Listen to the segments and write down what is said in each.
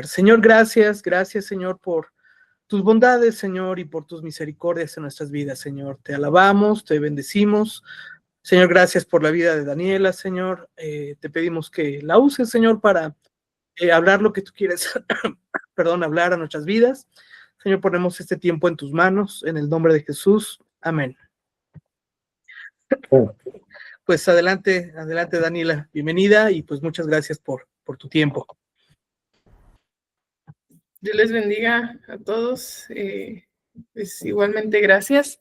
Señor, gracias, Señor, por tus bondades, Señor, y por tus misericordias en nuestras vidas, Señor. Te alabamos, te bendecimos. Señor, gracias por la vida de Daniela, Señor. Te pedimos que la uses, Señor, para hablar lo que tú quieres, perdón, hablar a nuestras vidas. Señor, ponemos este tiempo en tus manos, en el nombre de Jesús. Amén. Pues adelante, Daniela, bienvenida y pues muchas gracias por tu tiempo. Dios les bendiga a todos, pues igualmente gracias.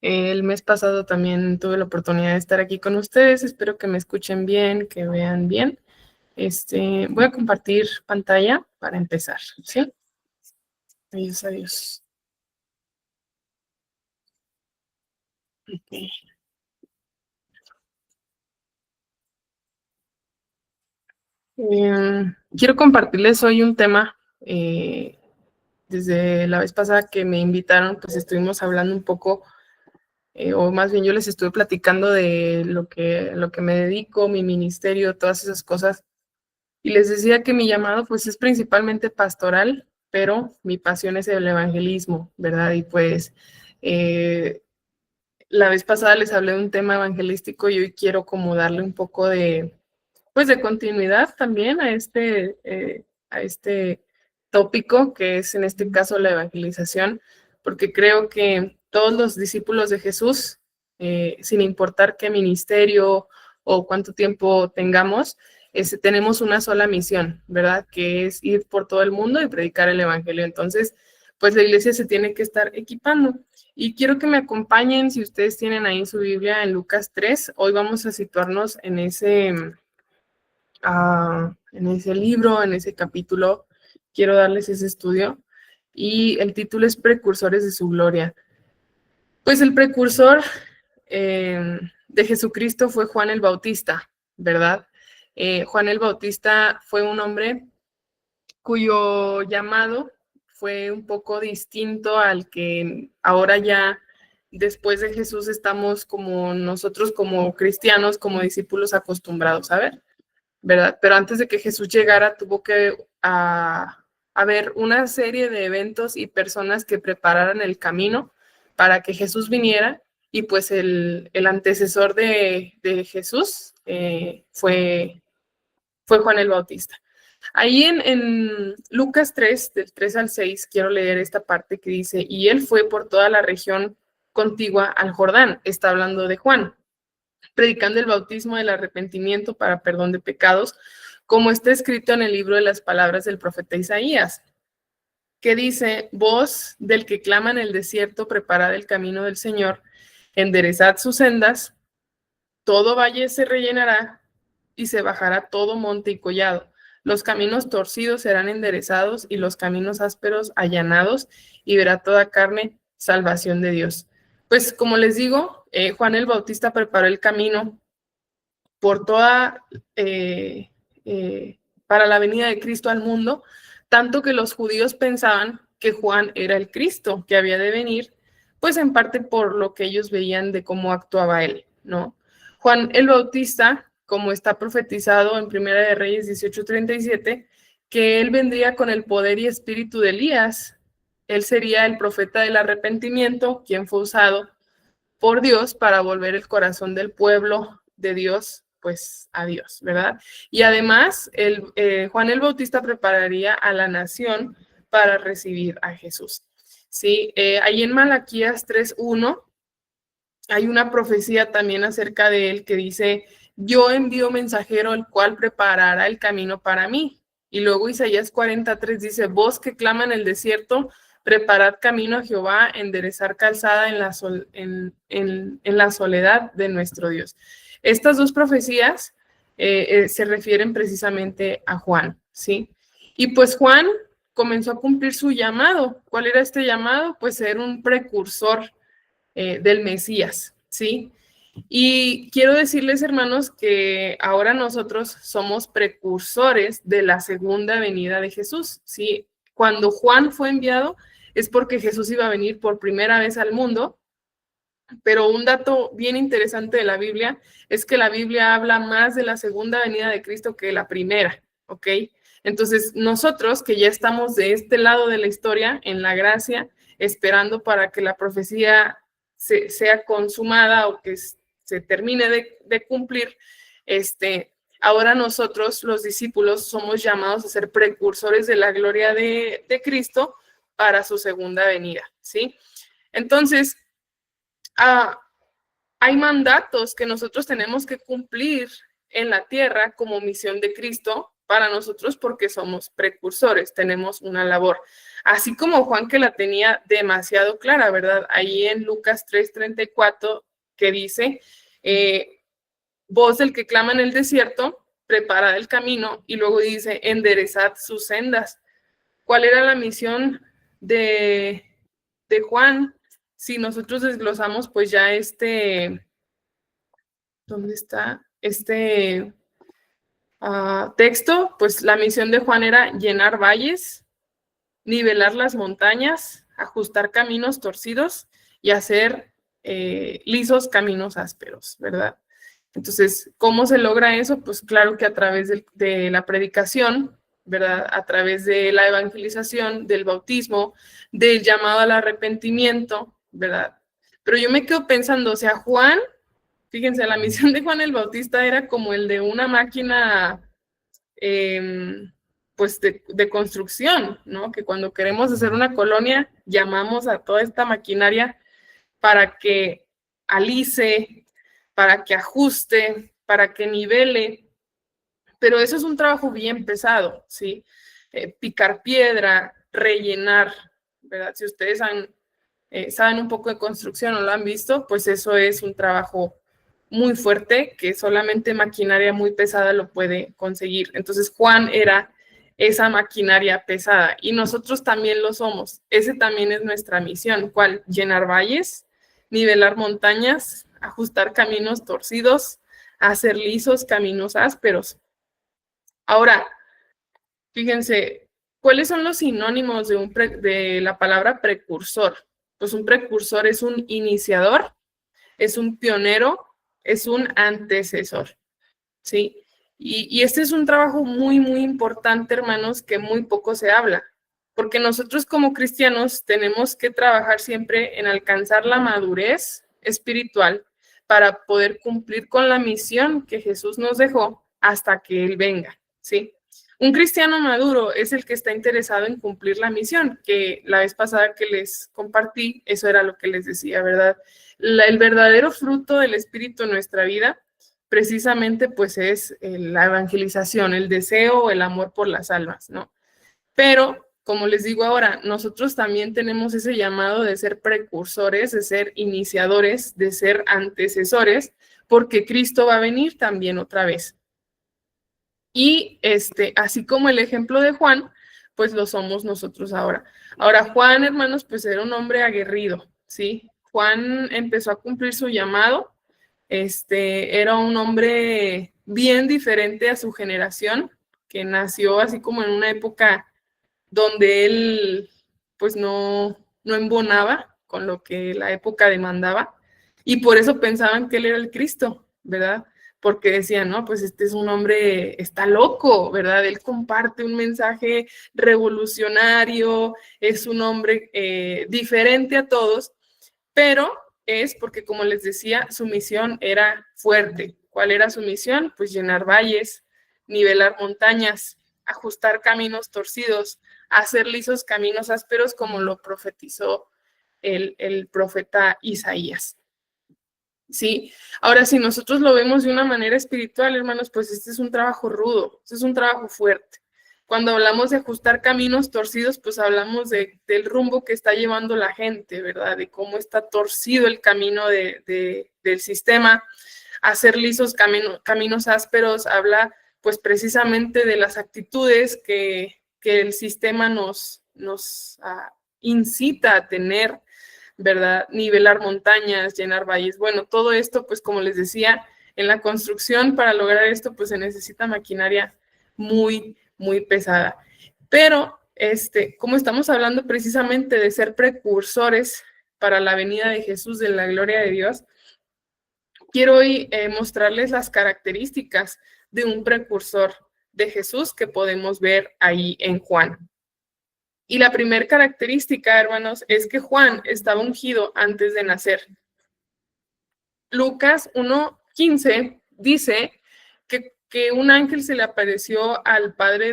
El mes pasado también tuve la oportunidad de estar aquí con ustedes, espero que me escuchen bien, que vean bien. Voy a compartir pantalla para empezar, ¿sí? Adiós. Okay. Quiero compartirles hoy un tema. Desde la vez pasada que me invitaron, pues estuvimos hablando un poco, o más bien yo les estuve platicando de lo que me dedico, mi ministerio, todas esas cosas. Y les decía que mi llamado pues es principalmente pastoral, pero mi pasión es el evangelismo, ¿verdad? Y pues la vez pasada les hablé de un tema evangelístico y hoy quiero como darle un poco de continuidad también a este tópico, que es en este caso la evangelización, porque creo que todos los discípulos de Jesús, sin importar qué ministerio o cuánto tiempo tengamos, tenemos una sola misión, ¿verdad? Que es ir por todo el mundo y predicar el evangelio. Entonces, pues la iglesia se tiene que estar equipando. Y quiero que me acompañen, si ustedes tienen ahí su Biblia en Lucas 3, hoy vamos a situarnos en ese libro, en ese capítulo. Quiero darles ese estudio y el título es Precursores de su Gloria. Pues el precursor de Jesucristo fue Juan el Bautista, ¿verdad? Juan el Bautista fue un hombre cuyo llamado fue un poco distinto al que ahora ya después de Jesús estamos como nosotros como cristianos, como discípulos acostumbrados a ver, ¿verdad? Pero antes de que Jesús llegara tuvo que haber una serie de eventos y personas que prepararan el camino para que Jesús viniera, y pues el antecesor de Jesús fue Juan el Bautista. Ahí en Lucas 3, del 3 al 6, quiero leer esta parte que dice, y él fue por toda la región contigua al Jordán, está hablando de Juan, predicando el bautismo del arrepentimiento para perdón de pecados, como está escrito en el libro de las palabras del profeta Isaías, que dice, voz del que clama en el desierto, preparad el camino del Señor, enderezad sus sendas, todo valle se rellenará y se bajará todo monte y collado. Los caminos torcidos serán enderezados y los caminos ásperos allanados, y verá toda carne salvación de Dios. Pues como les digo, Juan el Bautista preparó el camino por toda, para la venida de Cristo al mundo, tanto que los judíos pensaban que Juan era el Cristo que había de venir, pues en parte por lo que ellos veían de cómo actuaba él, ¿no? Juan el Bautista, como está profetizado en Primera de Reyes 18:37, que él vendría con el poder y espíritu de Elías. Él sería el profeta del arrepentimiento, quien fue usado por Dios para volver el corazón del pueblo de Dios, pues a Dios, ¿verdad? Y además, Juan el Bautista prepararía a la nación para recibir a Jesús. Sí, ahí en Malaquías 3:1 hay una profecía también acerca de él que dice, yo envío mensajero el cual preparará el camino para mí. Y luego Isaías 43 dice, voz que clama en el desierto, preparad camino a Jehová, enderezar calzada en la soledad de nuestro Dios. Estas dos profecías se refieren precisamente a Juan, ¿sí? Y pues Juan comenzó a cumplir su llamado. ¿Cuál era este llamado? Pues ser un precursor del Mesías, ¿sí? Y quiero decirles, hermanos, que ahora nosotros somos precursores de la segunda venida de Jesús, ¿sí? Cuando Juan fue enviado es porque Jesús iba a venir por primera vez al mundo, pero un dato bien interesante de la Biblia es que la Biblia habla más de la segunda venida de Cristo que la primera, ¿ok? Entonces, nosotros que ya estamos de este lado de la historia, en la gracia, esperando para que la profecía sea consumada o que se termine de cumplir, ahora nosotros, los discípulos, somos llamados a ser precursores de la gloria de Cristo para su segunda venida, ¿sí? Entonces, hay mandatos que nosotros tenemos que cumplir en la tierra como misión de Cristo para nosotros porque somos precursores, tenemos una labor. Así como Juan, que la tenía demasiado clara, ¿verdad? Ahí en Lucas 3:34, que dice, voz del que clama en el desierto, preparad el camino, y luego dice, enderezad sus sendas. ¿Cuál era la misión de Juan? Si nosotros desglosamos, pues ya ¿dónde está? Texto, pues la misión de Juan era llenar valles, nivelar las montañas, ajustar caminos torcidos y hacer lisos caminos ásperos, ¿verdad? Entonces, ¿cómo se logra eso? Pues claro que a través de la predicación, ¿verdad? A través de la evangelización, del bautismo, del llamado al arrepentimiento, ¿verdad? Pero yo me quedo pensando, o sea, Juan, fíjense, la misión de Juan el Bautista era como el de una máquina, pues, de construcción, ¿no? Que cuando queremos hacer una colonia, llamamos a toda esta maquinaria para que alice, para que ajuste, para que nivele, pero eso es un trabajo bien pesado, ¿sí? Picar piedra, rellenar, ¿verdad? Si ustedes saben un poco de construcción o lo han visto, pues eso es un trabajo muy fuerte que solamente maquinaria muy pesada lo puede conseguir. Entonces Juan era esa maquinaria pesada y nosotros también lo somos. Ese también es nuestra misión. ¿Cuál? Llenar valles, nivelar montañas, ajustar caminos torcidos, hacer lisos caminos ásperos. Ahora, fíjense, ¿cuáles son los sinónimos de la palabra precursor? Pues un precursor es un iniciador, es un pionero, es un antecesor, ¿sí? Y este es un trabajo muy, muy importante, hermanos, que muy poco se habla, porque nosotros como cristianos tenemos que trabajar siempre en alcanzar la madurez espiritual para poder cumplir con la misión que Jesús nos dejó hasta que Él venga, ¿sí? Un cristiano maduro es el que está interesado en cumplir la misión, que la vez pasada que les compartí, eso era lo que les decía, ¿verdad? El verdadero fruto del Espíritu en nuestra vida, precisamente, pues es la evangelización, el deseo, el amor por las almas, ¿no? Pero, como les digo ahora, nosotros también tenemos ese llamado de ser precursores, de ser iniciadores, de ser antecesores, porque Cristo va a venir también otra vez. Y así como el ejemplo de Juan, pues lo somos nosotros ahora. Ahora, Juan, hermanos, pues era un hombre aguerrido, ¿sí? Juan empezó a cumplir su llamado, era un hombre bien diferente a su generación, que nació así como en una época donde él, pues no embonaba con lo que la época demandaba, y por eso pensaban que él era el Cristo, ¿verdad? Porque decían, no, pues este es un hombre, está loco, ¿verdad? Él comparte un mensaje revolucionario, es un hombre diferente a todos, pero es porque, como les decía, su misión era fuerte. ¿Cuál era su misión? Pues llenar valles, nivelar montañas, ajustar caminos torcidos, hacer lisos caminos ásperos, como lo profetizó el profeta Isaías. Sí, ahora si nosotros lo vemos de una manera espiritual, hermanos, pues este es un trabajo rudo, este es un trabajo fuerte. Cuando hablamos de ajustar caminos torcidos, pues hablamos del rumbo que está llevando la gente, ¿verdad? De cómo está torcido el camino del sistema. Hacer lisos caminos ásperos habla pues precisamente de las actitudes que el sistema nos incita a tener, ¿verdad? Nivelar montañas, llenar valles. Bueno, todo esto, pues como les decía, en la construcción, para lograr esto, pues se necesita maquinaria muy, muy pesada. Pero, como estamos hablando precisamente de ser precursores para la venida de Jesús, de la gloria de Dios, quiero hoy mostrarles las características de un precursor de Jesús que podemos ver ahí en Juan. Y la primera característica, hermanos, es que Juan estaba ungido antes de nacer. Lucas 1:15 dice que un ángel se le apareció al padre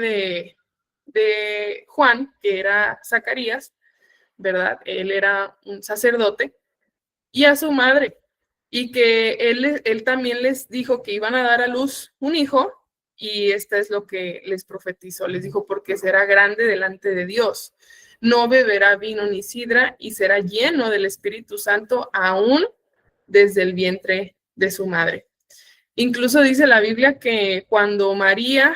de Juan, que era Zacarías, ¿verdad? Él era un sacerdote, y a su madre, y que él también les dijo que iban a dar a luz un hijo, y esta es lo que les profetizó. Les dijo, porque será grande delante de Dios. No beberá vino ni sidra, y será lleno del Espíritu Santo aún desde el vientre de su madre. Incluso dice la Biblia que cuando María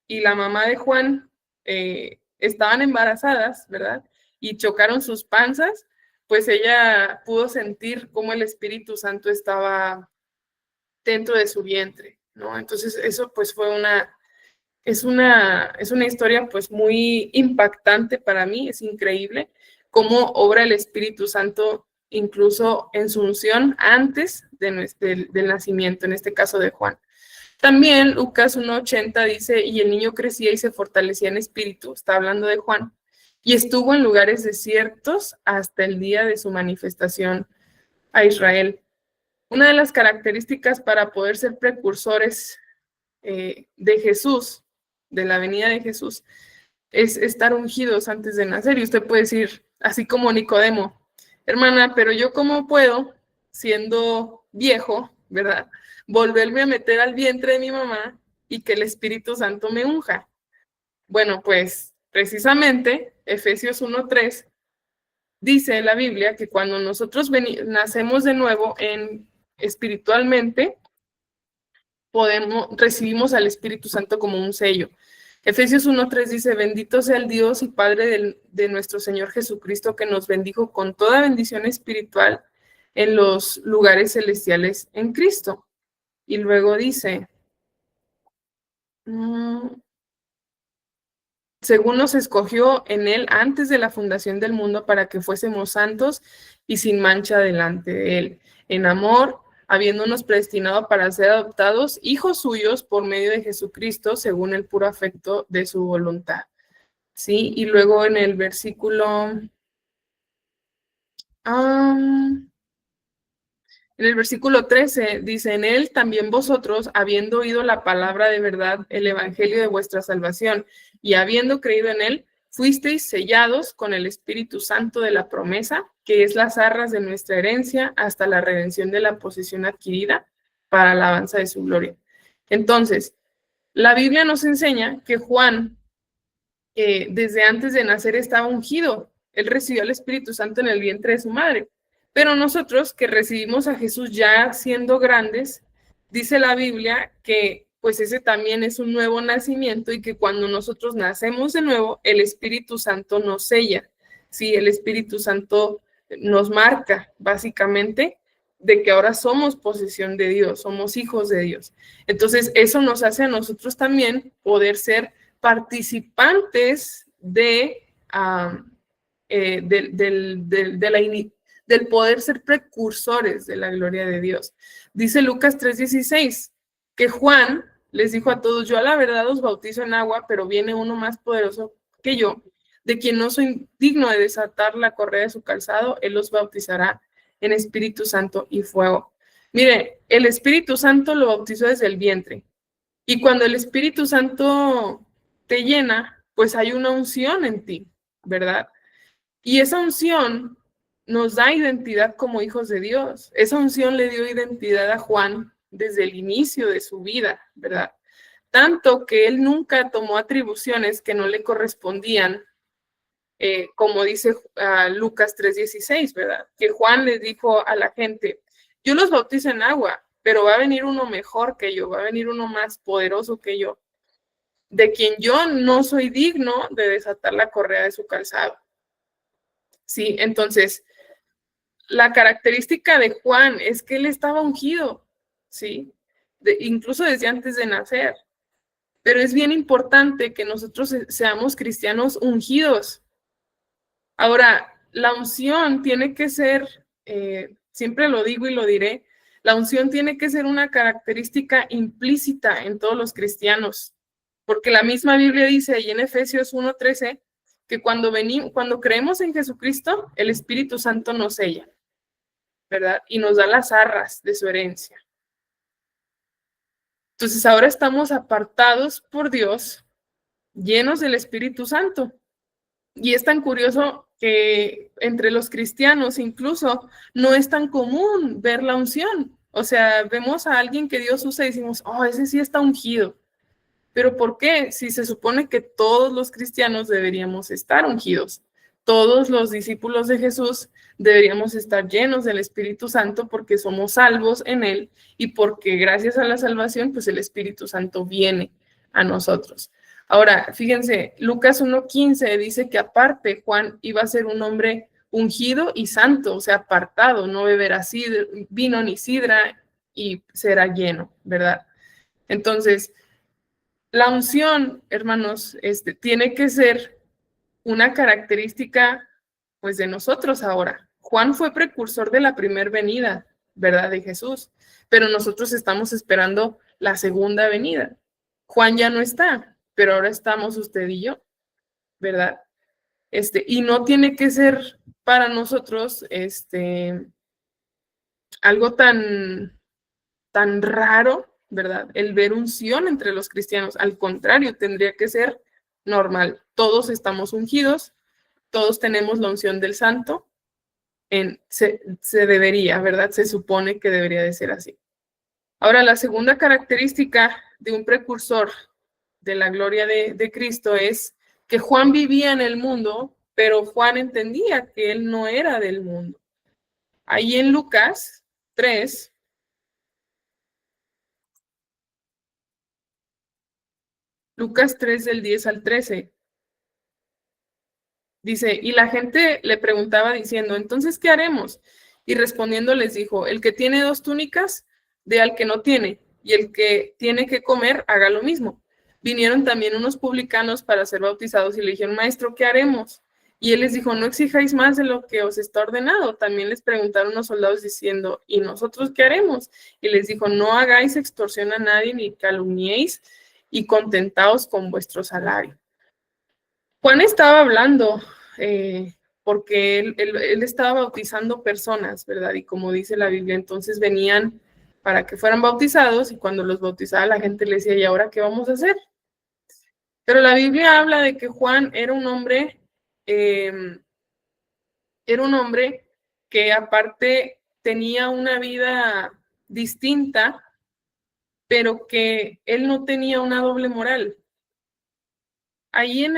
y la mamá de Juan estaban embarazadas, ¿verdad? Y chocaron sus panzas, pues ella pudo sentir cómo el Espíritu Santo estaba dentro de su vientre, ¿no? Entonces eso pues fue es una historia pues muy impactante para mí. Es increíble cómo obra el Espíritu Santo incluso en su unción antes del nacimiento, en este caso de Juan. También Lucas 1:80 dice, y el niño crecía y se fortalecía en espíritu, está hablando de Juan, y estuvo en lugares desiertos hasta el día de su manifestación a Israel. Una de las características para poder ser precursores de Jesús, de la venida de Jesús, es estar ungidos antes de nacer. Y usted puede decir, así como Nicodemo, hermana, pero yo cómo puedo, siendo viejo, ¿verdad?, volverme a meter al vientre de mi mamá y que el Espíritu Santo me unja. Bueno, pues precisamente Efesios 1:3 dice la Biblia que cuando nosotros nacemos de nuevo espiritualmente, recibimos al Espíritu Santo como un sello. Efesios 1:3 dice, bendito sea el Dios y Padre de nuestro Señor Jesucristo, que nos bendijo con toda bendición espiritual en los lugares celestiales en Cristo. Y luego dice, según nos escogió en él antes de la fundación del mundo para que fuésemos santos y sin mancha delante de él, en amor, habiéndonos predestinado para ser adoptados hijos suyos por medio de Jesucristo, según el puro afecto de su voluntad. ¿Sí? Y luego en el versículo... En el versículo 13 dice, en él también vosotros, habiendo oído la palabra de verdad, el evangelio de vuestra salvación, y habiendo creído en él, fuisteis sellados con el Espíritu Santo de la promesa, que es las arras de nuestra herencia hasta la redención de la posesión adquirida para la alabanza de su gloria. Entonces, la Biblia nos enseña que Juan, desde antes de nacer, estaba ungido. Él recibió el Espíritu Santo en el vientre de su madre. Pero nosotros que recibimos a Jesús ya siendo grandes, dice la Biblia que pues ese también es un nuevo nacimiento y que cuando nosotros nacemos de nuevo, el Espíritu Santo nos sella. Sí, el Espíritu Santo nos marca básicamente de que ahora somos posesión de Dios, somos hijos de Dios. Entonces eso nos hace a nosotros también poder ser participantes del poder ser precursores de la gloria de Dios. Dice Lucas 3:16, que Juan les dijo a todos, yo a la verdad os bautizo en agua, pero viene uno más poderoso que yo, de quien no soy digno de desatar la correa de su calzado, él los bautizará en Espíritu Santo y fuego. Mire, el Espíritu Santo lo bautizó desde el vientre, y cuando el Espíritu Santo te llena, pues hay una unción en ti, ¿verdad? Y esa unción nos da identidad como hijos de Dios. Esa unción le dio identidad a Juan desde el inicio de su vida, ¿verdad? Tanto que él nunca tomó atribuciones que no le correspondían, como dice Lucas 3:16, ¿verdad? Que Juan le dijo a la gente, yo los bautizo en agua, pero va a venir uno mejor que yo, va a venir uno más poderoso que yo, de quien yo no soy digno de desatar la correa de su calzado. Sí, entonces, la característica de Juan es que él estaba ungido, ¿sí? Incluso desde antes de nacer. Pero es bien importante que nosotros seamos cristianos ungidos. Ahora, la unción tiene que ser, siempre lo digo y lo diré, la unción tiene que ser una característica implícita en todos los cristianos. porque la misma Biblia dice ahí en Efesios 1:13 que cuando creemos en Jesucristo, el Espíritu Santo nos sella, ¿verdad? Y nos da las arras de su herencia. Entonces ahora estamos apartados por Dios, llenos del Espíritu Santo. Y es tan curioso que entre los cristianos incluso no es tan común ver la unción. O sea, vemos a alguien que Dios usa y decimos, oh, ese sí está ungido. ¿Pero por qué? Si se supone que todos los cristianos deberíamos estar ungidos. Todos los discípulos de Jesús deberíamos estar llenos del Espíritu Santo porque somos salvos en Él y porque gracias a la salvación, pues el Espíritu Santo viene a nosotros. Ahora, fíjense, Lucas 1:15 dice que aparte Juan iba a ser un hombre ungido y santo, o sea, apartado, no beberá vino ni sidra y será lleno, ¿verdad? Entonces, la unción, hermanos, tiene que ser una característica, pues, de nosotros ahora. Juan fue precursor de la primera venida, ¿verdad?, de Jesús, pero nosotros estamos esperando la segunda venida. Juan ya no está, pero ahora estamos usted y yo, ¿verdad? Y no tiene que ser para nosotros, algo tan raro, ¿verdad? El ver unción entre los cristianos. Al contrario, tendría que ser normal. Todos estamos ungidos, todos tenemos la unción del santo. Se debería, ¿verdad? Se supone que debería de ser así. Ahora, la segunda característica de un precursor de la gloria de Cristo es que Juan vivía en el mundo, pero Juan entendía que él no era del mundo. Ahí en Lucas 3, del 10 al 13, dice, y la gente le preguntaba diciendo, entonces, ¿qué haremos? Y respondiendo les dijo, el que tiene 2 túnicas, dé al que no tiene, y el que tiene que comer, haga lo mismo. Vinieron también unos publicanos para ser bautizados y le dijeron, maestro, ¿qué haremos? Y él les dijo, no exijáis más de lo que os está ordenado. También les preguntaron los soldados diciendo, ¿y nosotros qué haremos? Y les dijo, no hagáis extorsión a nadie ni calumniéis y contentaos con vuestro salario. Juan estaba hablando porque él estaba bautizando personas, ¿verdad? Y como dice la Biblia, entonces venían para que fueran bautizados y cuando los bautizaba la gente le decía, ¿y ahora qué vamos a hacer? Pero la Biblia habla de que Juan era un hombre que aparte tenía una vida distinta, pero que él no tenía una doble moral. Ahí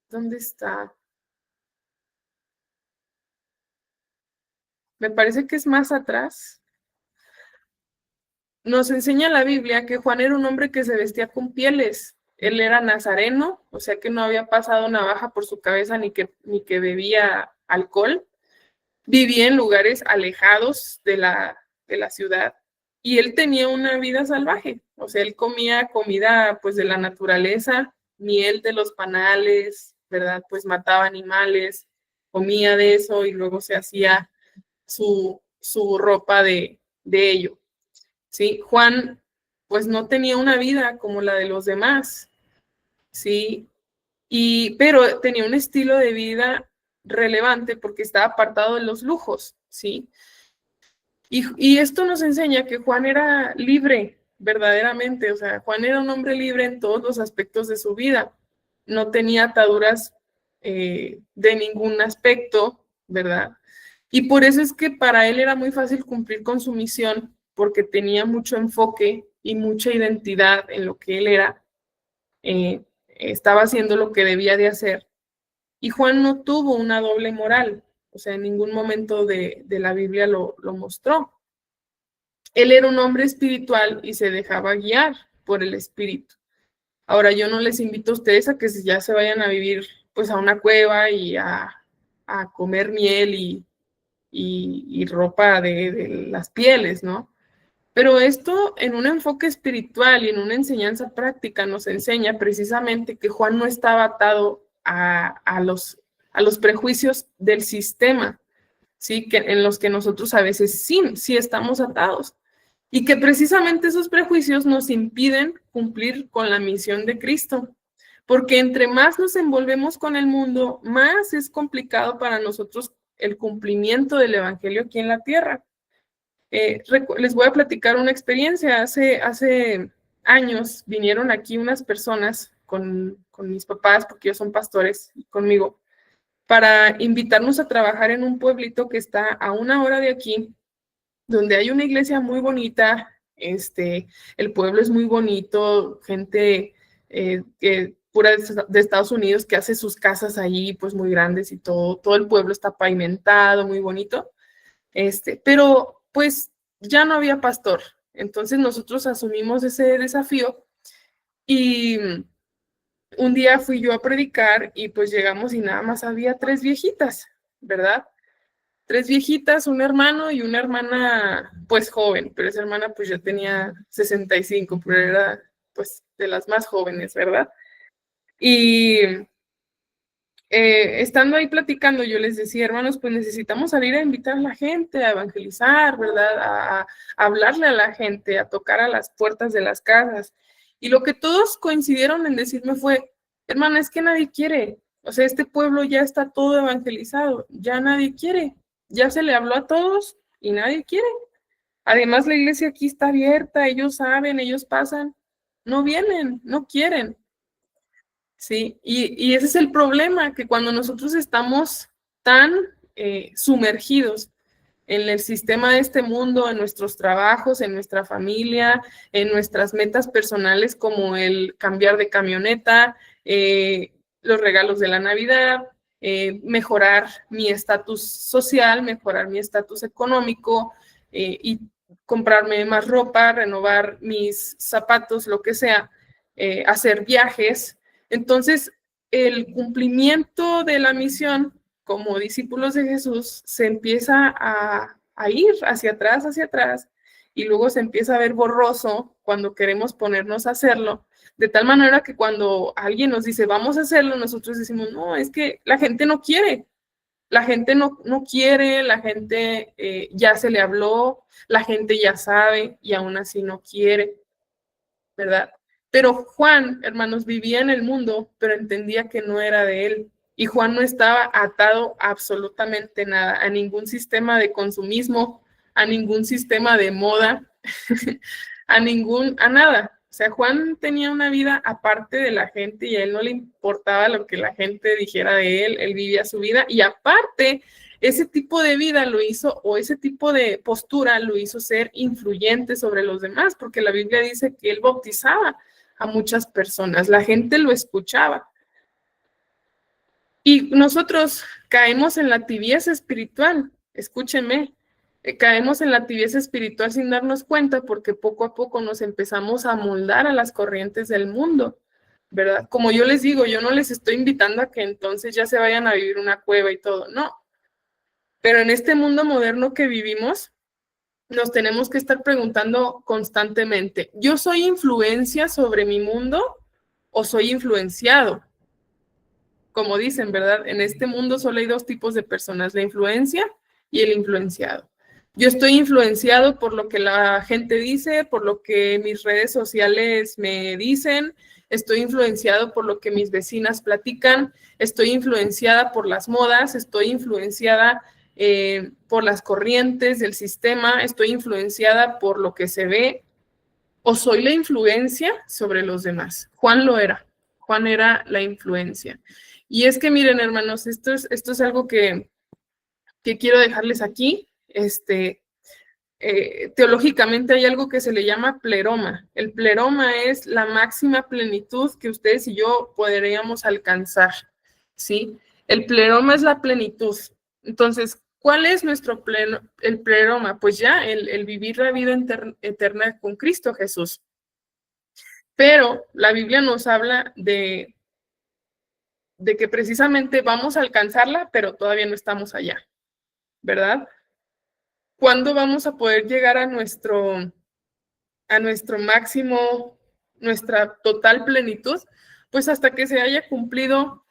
¿dónde está? Me parece que es más atrás. Nos enseña la Biblia que Juan era un hombre que se vestía con pieles. Él era nazareno, o sea que no había pasado navaja por su cabeza ni que bebía alcohol. Vivía en lugares alejados de la ciudad y él tenía una vida salvaje. O sea, él comía comida pues de la naturaleza, miel de los panales, ¿verdad? Pues mataba animales, comía de eso y luego se hacía su ropa de ello. ¿Sí? Juan pues no tenía una vida como la de los demás, ¿sí? Pero tenía un estilo de vida relevante porque estaba apartado de los lujos, ¿sí? Y esto nos enseña que Juan era libre, verdaderamente, o sea, Juan era un hombre libre en todos los aspectos de su vida, no tenía ataduras de ningún aspecto, ¿verdad? Y por eso es que para él era muy fácil cumplir con su misión, porque tenía mucho enfoque y mucha identidad en lo que él era, estaba haciendo lo que debía de hacer. Y Juan no tuvo una doble moral, o sea, en ningún momento de la Biblia lo mostró. Él era un hombre espiritual y se dejaba guiar por el Espíritu. Ahora, yo no les invito a ustedes a que ya se vayan a vivir pues a una cueva y a comer miel y ropa de las pieles, ¿no? Pero esto en un enfoque espiritual y en una enseñanza práctica nos enseña precisamente que Juan no estaba atado a los prejuicios del sistema, ¿sí? En los que nosotros a veces sí estamos atados. y que precisamente esos prejuicios nos impiden cumplir con la misión de Cristo, porque entre más nos envolvemos con el mundo, más es complicado para nosotros el cumplimiento del evangelio aquí en la tierra. Les voy a platicar una experiencia. Hace años vinieron aquí unas personas con mis papás, porque ellos son pastores, y conmigo, para invitarnos a trabajar en un pueblito que está a 1 hora de aquí, donde hay una iglesia muy bonita. El pueblo es muy bonito, gente que pura de Estados Unidos que hace sus casas allí, pues muy grandes y todo el pueblo está pavimentado, muy bonito. Pero pues ya no había pastor. Entonces nosotros asumimos ese desafío y un día fui yo a predicar y pues llegamos y nada más había 3 viejitas, ¿verdad? 3 viejitas, un hermano y una hermana pues joven, pero esa hermana pues ya tenía 65, pero era pues de las más jóvenes, ¿verdad? Y estando ahí platicando, yo les decía, hermanos, pues necesitamos salir a invitar a la gente, a evangelizar, ¿verdad? A hablarle a la gente, a tocar a las puertas de las casas. Y lo que todos coincidieron en decirme fue, hermana, es que nadie quiere. O sea, este pueblo ya está todo evangelizado, ya nadie quiere. Ya se le habló a todos y nadie quiere. Además, la iglesia aquí está abierta, ellos saben, ellos pasan, no vienen, no quieren. Sí, y ese es el problema, que cuando nosotros estamos tan sumergidos en el sistema de este mundo, en nuestros trabajos, en nuestra familia, en nuestras metas personales como el cambiar de camioneta, los regalos de la Navidad, mejorar mi estatus social, mejorar mi estatus económico y comprarme más ropa, renovar mis zapatos, lo que sea, hacer viajes. Entonces, el cumplimiento de la misión como discípulos de Jesús se empieza a ir hacia atrás, y luego se empieza a ver borroso cuando queremos ponernos a hacerlo, de tal manera que cuando alguien nos dice, vamos a hacerlo, nosotros decimos, no, es que la gente no quiere. La gente no quiere, la gente ya se le habló, la gente ya sabe y aún así no quiere, ¿verdad? Pero Juan, hermanos, vivía en el mundo, pero entendía que no era de él. Y Juan no estaba atado a absolutamente nada, a ningún sistema de consumismo, a ningún sistema de moda, a nada. O sea, Juan tenía una vida aparte de la gente y a él no le importaba lo que la gente dijera de él vivía su vida y aparte ese tipo de vida lo hizo, o ese tipo de postura lo hizo ser influyente sobre los demás, porque la Biblia dice que él bautizaba a muchas personas, la gente lo escuchaba. Y nosotros caemos en la tibieza espiritual, escúchenme, caemos en la tibieza espiritual sin darnos cuenta porque poco a poco nos empezamos a moldar a las corrientes del mundo, ¿verdad? Como yo les digo, yo no les estoy invitando a que entonces ya se vayan a vivir una cueva y todo, no. Pero en este mundo moderno que vivimos, nos tenemos que estar preguntando constantemente, ¿yo soy influencia sobre mi mundo o soy influenciado? Como dicen, ¿verdad? En este mundo solo hay 2 tipos de personas, la influencia y el influenciado. Yo estoy influenciado por lo que la gente dice, por lo que mis redes sociales me dicen, estoy influenciado por lo que mis vecinas platican, estoy influenciada por las modas, estoy influenciada por las corrientes del sistema, estoy influenciada por lo que se ve, o soy la influencia sobre los demás. Juan lo era, Juan era la influencia. Y es que miren, hermanos, esto es algo que quiero dejarles aquí. Teológicamente hay algo que se le llama pleroma. El pleroma es la máxima plenitud que ustedes y yo podríamos alcanzar, ¿sí? El pleroma es la plenitud. Entonces, ¿cuál es el pleroma? Pues ya el vivir la vida eterna con Cristo Jesús. Pero la Biblia nos habla de que precisamente vamos a alcanzarla, pero todavía no estamos allá, ¿verdad? ¿Cuándo vamos a poder llegar a nuestro máximo, nuestra total plenitud? Pues hasta que se haya cumplido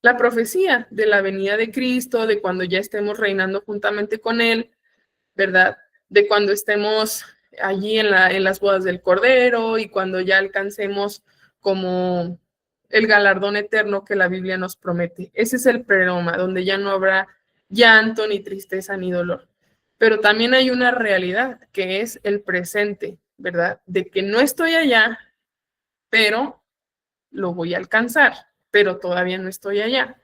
la profecía de la venida de Cristo, de cuando ya estemos reinando juntamente con Él, ¿verdad? de cuando estemos allí en las bodas del Cordero y cuando ya alcancemos como el galardón eterno que la Biblia nos promete. Ese es el preroma, donde ya no habrá llanto, ni tristeza, ni dolor. Pero también hay una realidad, que es el presente, ¿verdad? De que no estoy allá, pero lo voy a alcanzar, pero todavía no estoy allá.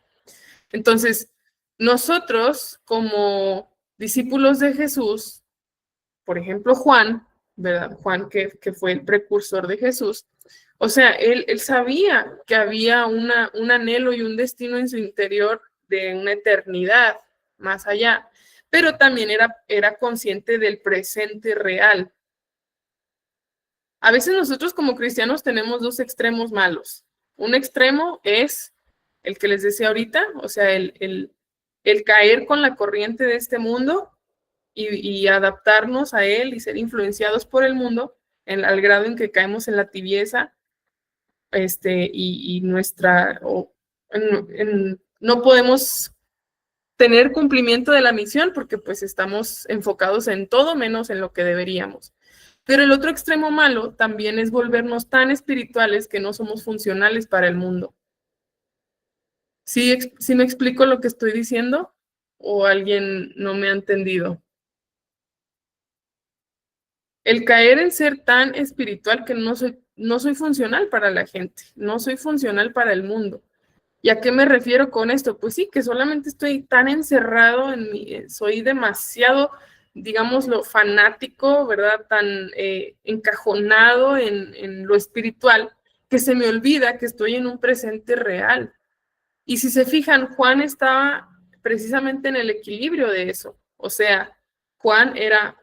Entonces, nosotros como discípulos de Jesús, por ejemplo, Juan, ¿verdad? Juan, que fue el precursor de Jesús, o sea, él sabía que había un anhelo y un destino en su interior de una eternidad más allá, pero también era consciente del presente real. A veces nosotros como cristianos tenemos dos extremos malos. Un extremo es el que les decía ahorita, o sea, el caer con la corriente de este mundo y adaptarnos a él y ser influenciados por el mundo al grado en que caemos en la tibieza y no podemos tener cumplimiento de la misión porque pues estamos enfocados en todo menos en lo que deberíamos. Pero el otro extremo malo también es volvernos tan espirituales que no somos funcionales para el mundo. ¿Sí me explico lo que estoy diciendo? ¿O alguien no me ha entendido? El caer en ser tan espiritual que no soy funcional para la gente, no soy funcional para el mundo. ¿Y a qué me refiero con esto? Pues sí, que solamente estoy tan encerrado en mí, soy demasiado, digámoslo, fanático, ¿verdad? Tan encajonado en lo espiritual, que se me olvida que estoy en un presente real. Y si se fijan, Juan estaba precisamente en el equilibrio de eso. O sea, Juan era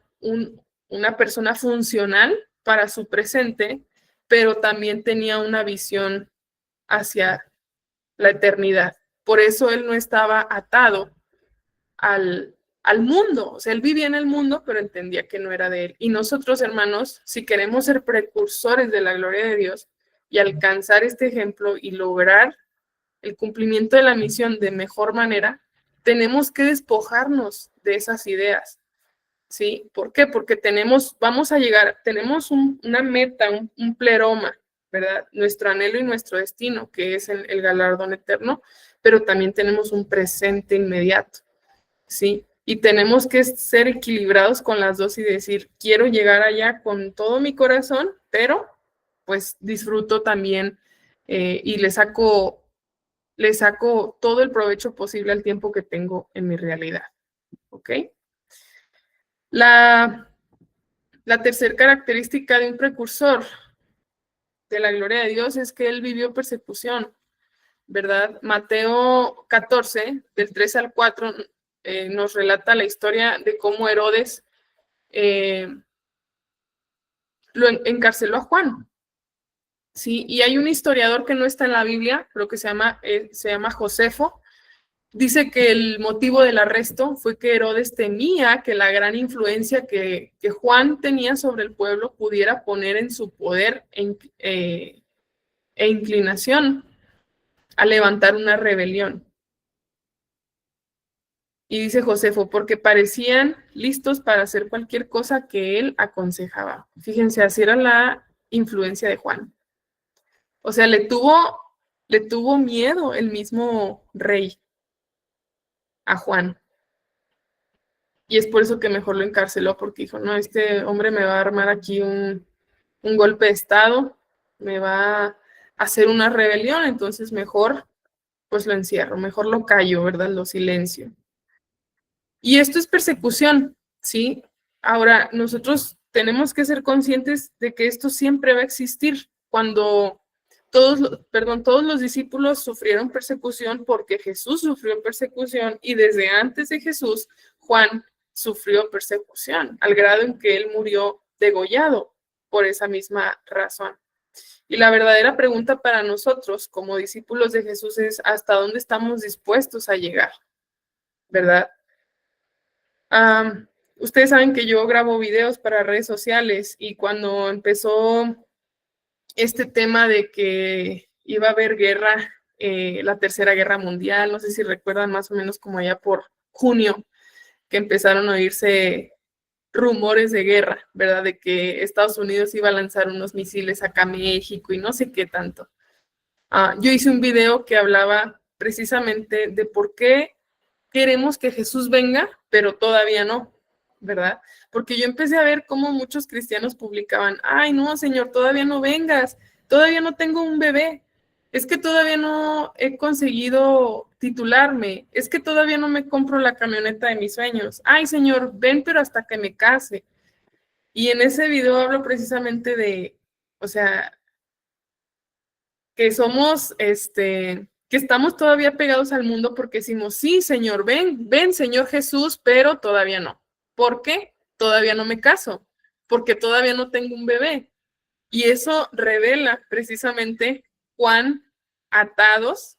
una persona funcional para su presente, pero también tenía una visión hacia la eternidad. Por eso él no estaba atado al mundo. O sea, él vivía en el mundo, pero entendía que no era de él. Y nosotros, hermanos, si queremos ser precursores de la gloria de Dios y alcanzar este ejemplo y lograr el cumplimiento de la misión de mejor manera, tenemos que despojarnos de esas ideas. ¿Sí? ¿Por qué? Porque tenemos una meta, un pleroma, ¿verdad? Nuestro anhelo y nuestro destino, que es el galardón eterno, pero también tenemos un presente inmediato, ¿sí? Y tenemos que ser equilibrados con las dos y decir, quiero llegar allá con todo mi corazón, pero pues disfruto también y le saco todo el provecho posible al tiempo que tengo en mi realidad, ¿ok? La tercera característica de un precursor de la gloria de Dios es que él vivió persecución, ¿verdad? Mateo 14, del 3 al 4, nos relata la historia de cómo Herodes lo encarceló a Juan. Sí, y hay un historiador que no está en la Biblia, pero que se llama Josefo. Dice que el motivo del arresto fue que Herodes temía que la gran influencia que Juan tenía sobre el pueblo pudiera poner en su poder e inclinación a levantar una rebelión. Y dice Josefo, porque parecían listos para hacer cualquier cosa que él aconsejaba. Fíjense, así era la influencia de Juan. O sea, le tuvo miedo el mismo rey a Juan. Y es por eso que mejor lo encarceló, porque dijo, no, este hombre me va a armar aquí un golpe de estado, me va a hacer una rebelión, entonces mejor pues lo encierro, mejor lo callo, ¿verdad? Lo silencio. Y esto es persecución, ¿sí? Ahora, nosotros tenemos que ser conscientes de que esto siempre va a existir. Cuando todos los discípulos sufrieron persecución porque Jesús sufrió persecución y desde antes de Jesús, Juan sufrió persecución, al grado en que él murió degollado por esa misma razón. Y la verdadera pregunta para nosotros como discípulos de Jesús es ¿hasta dónde estamos dispuestos a llegar? ¿Verdad? Ustedes saben que yo grabo videos para redes sociales y cuando empezó este tema de que iba a haber guerra, la Tercera Guerra Mundial, no sé si recuerdan más o menos como allá por junio, que empezaron a oírse rumores de guerra, ¿verdad? De que Estados Unidos iba a lanzar unos misiles acá a México y no sé qué tanto. Yo hice un video que hablaba precisamente de por qué queremos que Jesús venga, pero todavía no, ¿verdad? Porque yo empecé a ver cómo muchos cristianos publicaban, ay, no, Señor, todavía no vengas, todavía no tengo un bebé, es que todavía no he conseguido titularme, es que todavía no me compro la camioneta de mis sueños, ay, Señor, ven, pero hasta que me case. Y en ese video hablo precisamente de, o sea, que somos, que estamos todavía pegados al mundo porque decimos, sí, Señor, ven, ven, Señor Jesús, pero todavía no. ¿Por qué? Todavía no me caso, porque todavía no tengo un bebé. Y eso revela precisamente cuán atados,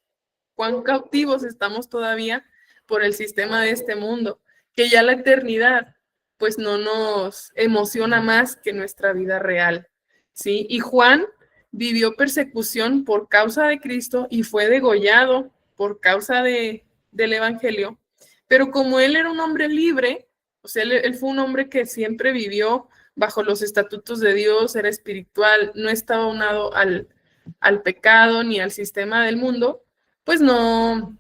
cuán cautivos estamos todavía por el sistema de este mundo, que ya la eternidad pues no nos emociona más que nuestra vida real, ¿sí? Y Juan vivió persecución por causa de Cristo y fue degollado por causa del Evangelio, pero como él era un hombre libre, o sea, él fue un hombre que siempre vivió bajo los estatutos de Dios, era espiritual, no estaba unado al pecado ni al sistema del mundo, pues no,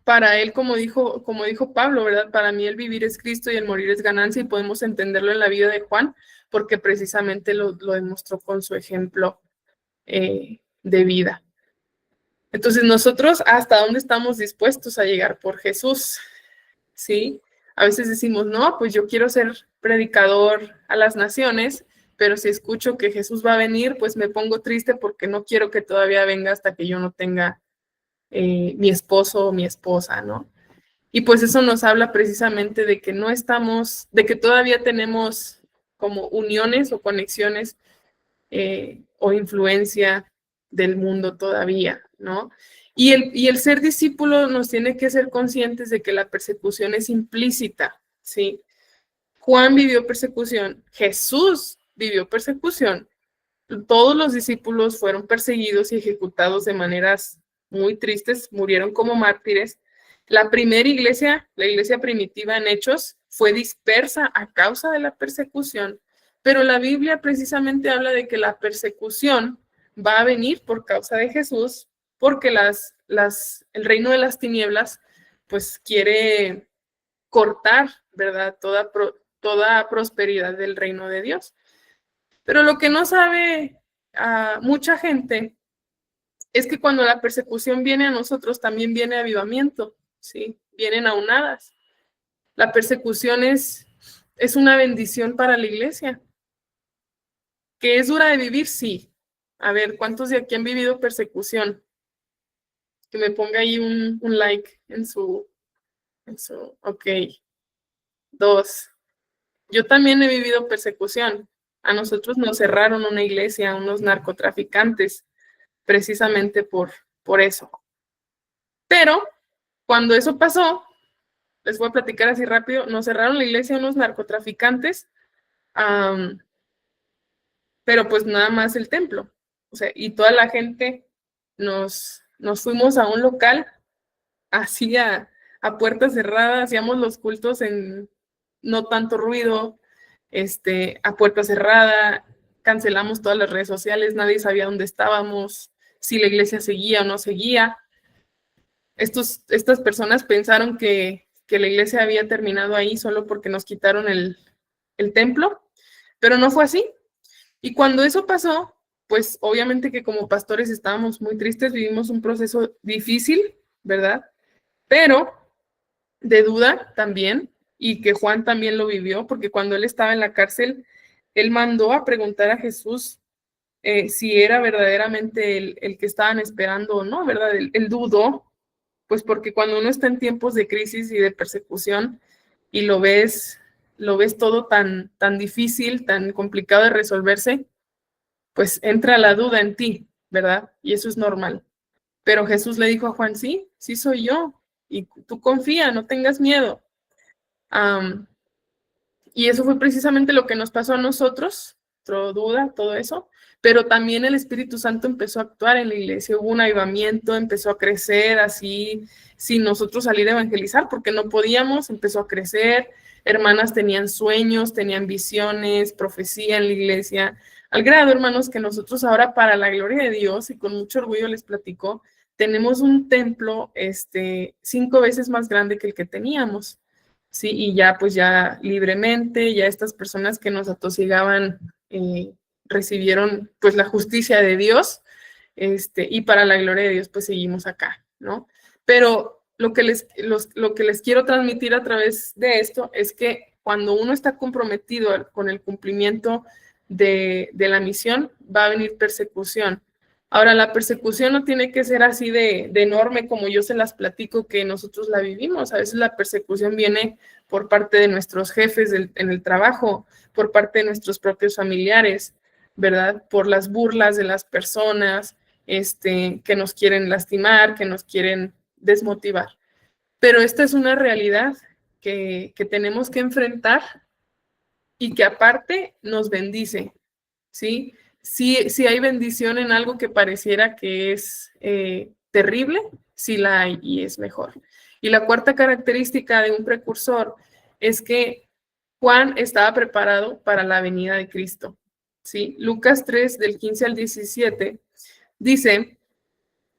para él, como dijo Pablo, ¿verdad? Para mí el vivir es Cristo y el morir es ganancia, y podemos entenderlo en la vida de Juan, porque precisamente lo demostró con su ejemplo de vida. Entonces, nosotros, ¿hasta dónde estamos dispuestos a llegar por Jesús? ¿Sí? A veces decimos, no, pues yo quiero ser predicador a las naciones, pero si escucho que Jesús va a venir, pues me pongo triste porque no quiero que todavía venga hasta que yo no tenga mi esposo o mi esposa, ¿no? Y pues eso nos habla precisamente de que no estamos, de que todavía tenemos como uniones o conexiones o influencia del mundo todavía, ¿no? Y el ser discípulo nos tiene que ser conscientes de que la persecución es implícita, ¿sí? Juan vivió persecución, Jesús vivió persecución, todos los discípulos fueron perseguidos y ejecutados de maneras muy tristes, murieron como mártires. La primera iglesia, la iglesia primitiva en Hechos, fue dispersa a causa de la persecución, pero la Biblia precisamente habla de que la persecución va a venir por causa de Jesús, porque el reino de las tinieblas pues quiere cortar, ¿verdad? Toda prosperidad del reino de Dios. Pero lo que no sabe mucha gente es que cuando la persecución viene a nosotros, también viene avivamiento, ¿sí? Vienen aunadas. La persecución es una bendición para la iglesia. ¿Que es dura de vivir? Sí. A ver, ¿cuántos de aquí han vivido persecución? Que me ponga ahí un like en su... Ok. 2. Yo también he vivido persecución. A nosotros nos cerraron una iglesia, unos narcotraficantes, precisamente por eso. Pero cuando eso pasó, les voy a platicar así rápido, nos cerraron la iglesia unos narcotraficantes, pero pues nada más el templo. O sea, y toda la gente nos fuimos a un local, así a puertas cerradas, hacíamos los cultos en no tanto ruido, a puerta cerrada, cancelamos todas las redes sociales, nadie sabía dónde estábamos, si la iglesia seguía o no seguía. Estas personas pensaron que la iglesia había terminado ahí solo porque nos quitaron el templo, pero no fue así. Y cuando eso pasó, pues obviamente que como pastores estábamos muy tristes, vivimos un proceso difícil, ¿verdad? Pero de duda también, y que Juan también lo vivió, porque cuando él estaba en la cárcel, él mandó a preguntar a Jesús si era verdaderamente el que estaban esperando o no, ¿verdad? Él dudó, pues porque cuando uno está en tiempos de crisis y de persecución y lo ves todo tan difícil, tan complicado de resolverse, pues entra la duda en ti, ¿verdad? Y eso es normal. Pero Jesús le dijo a Juan, sí soy yo, y tú confía, no tengas miedo. Y eso fue precisamente lo que nos pasó a nosotros, duda, todo eso, pero también el Espíritu Santo empezó a actuar en la iglesia, hubo un avivamiento, empezó a crecer así, sin nosotros salir a evangelizar, porque no podíamos, empezó a crecer, hermanas tenían sueños, tenían visiones, profecía en la iglesia, al grado, hermanos, que nosotros ahora, para la gloria de Dios, y con mucho orgullo les platico, tenemos un templo 5 veces más grande que el que teníamos, ¿sí? Y ya, pues ya libremente, ya estas personas que nos atosigaban recibieron, pues, la justicia de Dios, y para la gloria de Dios, pues, seguimos acá, ¿no? Pero lo que les quiero transmitir a través de esto es que cuando uno está comprometido con el cumplimiento de la misión, va a venir persecución. Ahora, la persecución no tiene que ser así de enorme como yo se las platico que nosotros la vivimos. A veces la persecución viene por parte de nuestros jefes en el trabajo, por parte de nuestros propios familiares, ¿verdad? Por las burlas de las personas que nos quieren lastimar, que nos quieren desmotivar. Pero esta es una realidad que tenemos que enfrentar y que aparte nos bendice, ¿sí? Si hay bendición en algo que pareciera que es terrible, sí la hay y es mejor. Y la cuarta característica de un precursor es que Juan estaba preparado para la venida de Cristo, ¿sí? Lucas 3, del 15 al 17, dice: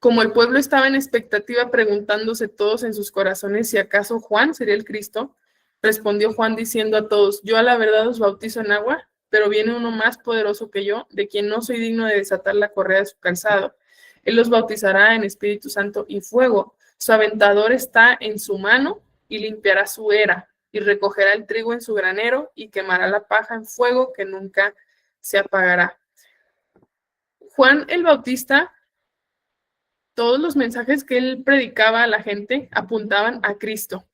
como el pueblo estaba en expectativa preguntándose todos en sus corazones si acaso Juan sería el Cristo, respondió Juan diciendo a todos: yo a la verdad os bautizo en agua, pero viene uno más poderoso que yo, de quien no soy digno de desatar la correa de su calzado. Él los bautizará en Espíritu Santo y fuego. Su aventador está en su mano y limpiará su era, y recogerá el trigo en su granero y quemará la paja en fuego que nunca se apagará. Juan el Bautista, todos los mensajes que él predicaba a la gente apuntaban a Cristo.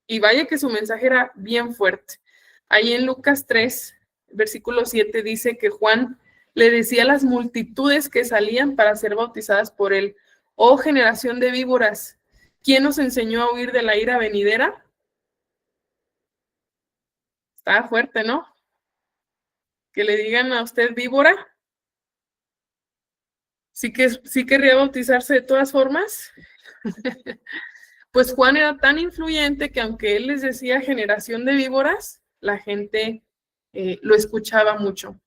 Y vaya que su mensaje era bien fuerte. Ahí en Lucas 3, versículo 7, dice que Juan le decía a las multitudes que salían para ser bautizadas por él: oh generación de víboras, ¿quién os enseñó a huir de la ira venidera? Está fuerte, ¿no? Que le digan a usted víbora. Sí querría bautizarse de todas formas. Pues Juan era tan influyente que aunque él les decía generación de víboras, la gente lo escuchaba mucho.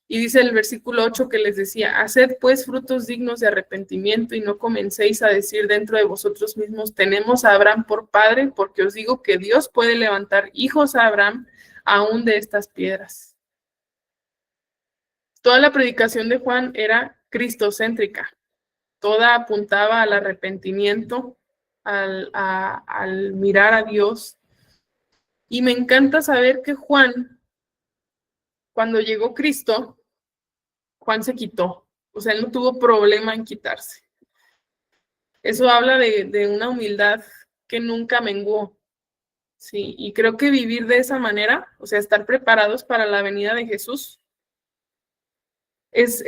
Y dice el versículo 8 que les decía: haced pues frutos dignos de arrepentimiento y no comencéis a decir dentro de vosotros mismos: tenemos a Abraham por padre, porque os digo que Dios puede levantar hijos a Abraham aún de estas piedras. Toda la predicación de Juan era cristocéntrica, toda apuntaba al arrepentimiento, al mirar a Dios. Y me encanta saber que Juan, cuando llegó Cristo, Juan se quitó. O sea, él no tuvo problema en quitarse. Eso habla de una humildad que nunca menguó. Sí, y creo que vivir de esa manera, o sea, estar preparados para la venida de Jesús, es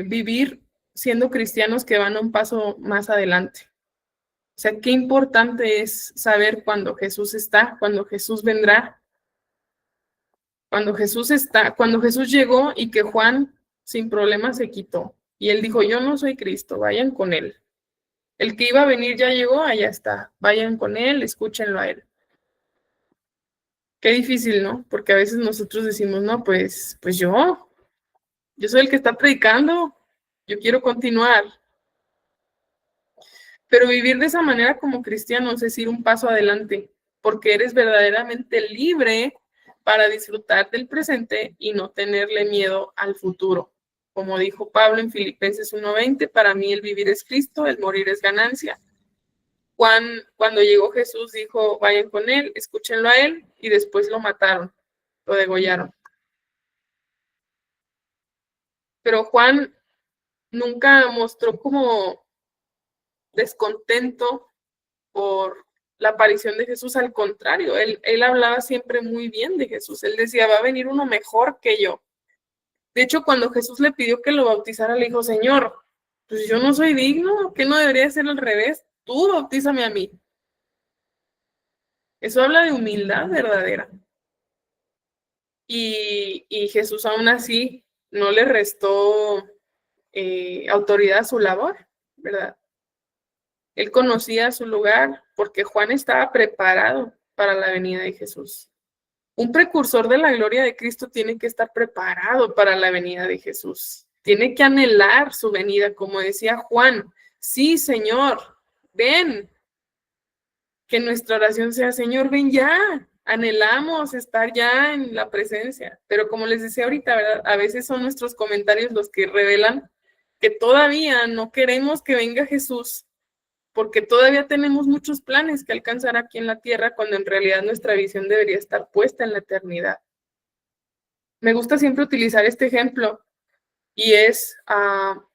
vivir siendo cristianos que van a un paso más adelante. O sea, qué importante es saber cuando Jesús está, cuando Jesús vendrá, cuando Jesús llegó y que Juan sin problema se quitó. Y él dijo: yo no soy Cristo, vayan con él. El que iba a venir ya llegó, allá está. Vayan con él, escúchenlo a él. Qué difícil, ¿no? Porque a veces nosotros decimos: no, pues yo soy el que está predicando, yo quiero continuar. Pero vivir de esa manera como cristianos es ir un paso adelante, porque eres verdaderamente libre para disfrutar del presente y no tenerle miedo al futuro. Como dijo Pablo en Filipenses 1:20, para mí el vivir es Cristo, el morir es ganancia. Juan, cuando llegó Jesús, dijo: vayan con él, escúchenlo a él, y después lo mataron, lo degollaron. Pero Juan nunca mostró como descontento por la aparición de Jesús. Al contrario, él hablaba siempre muy bien de Jesús. Él decía: va a venir uno mejor que yo. De hecho, cuando Jesús le pidió que lo bautizara, le dijo: Señor, pues yo no soy digno, ¿qué no debería ser al revés? Tú bautízame a mí. Eso habla de humildad verdadera. Y Jesús aún así no le restó autoridad a su labor, ¿verdad? Él conocía su lugar porque Juan estaba preparado. para la venida de Jesús. Un precursor de la gloria de Cristo tiene que estar preparado para la venida de Jesús. Tiene que anhelar su venida, como decía Juan. Sí, Señor, ven. Que nuestra oración sea, Señor, ven ya. Anhelamos estar ya en la presencia. Pero como les decía ahorita, ¿verdad? A veces son nuestros comentarios los que revelan que todavía no queremos que venga Jesús, porque todavía tenemos muchos planes que alcanzar aquí en la tierra, cuando en realidad nuestra visión debería estar puesta en la eternidad. Me gusta siempre utilizar este ejemplo, y es la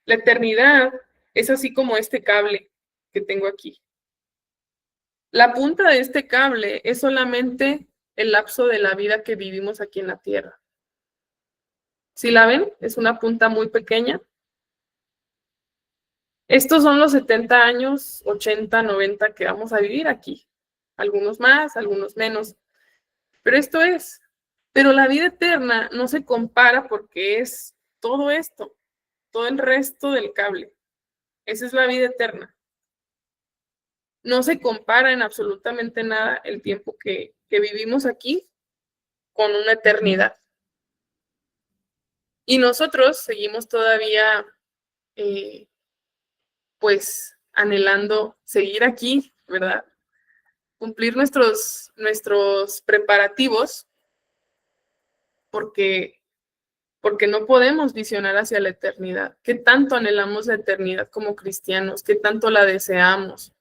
eternidad es así como este cable que tengo aquí. La punta de este cable es solamente el lapso de la vida que vivimos aquí en la tierra. Si la ven, es una punta muy pequeña. Estos son los 70 años, 80, 90 que vamos a vivir aquí. Algunos más, algunos menos. Pero esto es. Pero la vida eterna no se compara, porque es todo esto, todo el resto del cable. Esa es la vida eterna. No se compara en absolutamente nada el tiempo que vivimos aquí con una eternidad. Y nosotros seguimos todavía pues anhelando seguir aquí, ¿verdad? Cumplir nuestros preparativos, porque no podemos visionar hacia la eternidad. ¿Qué tanto anhelamos la eternidad como cristianos? ¿Qué tanto la deseamos?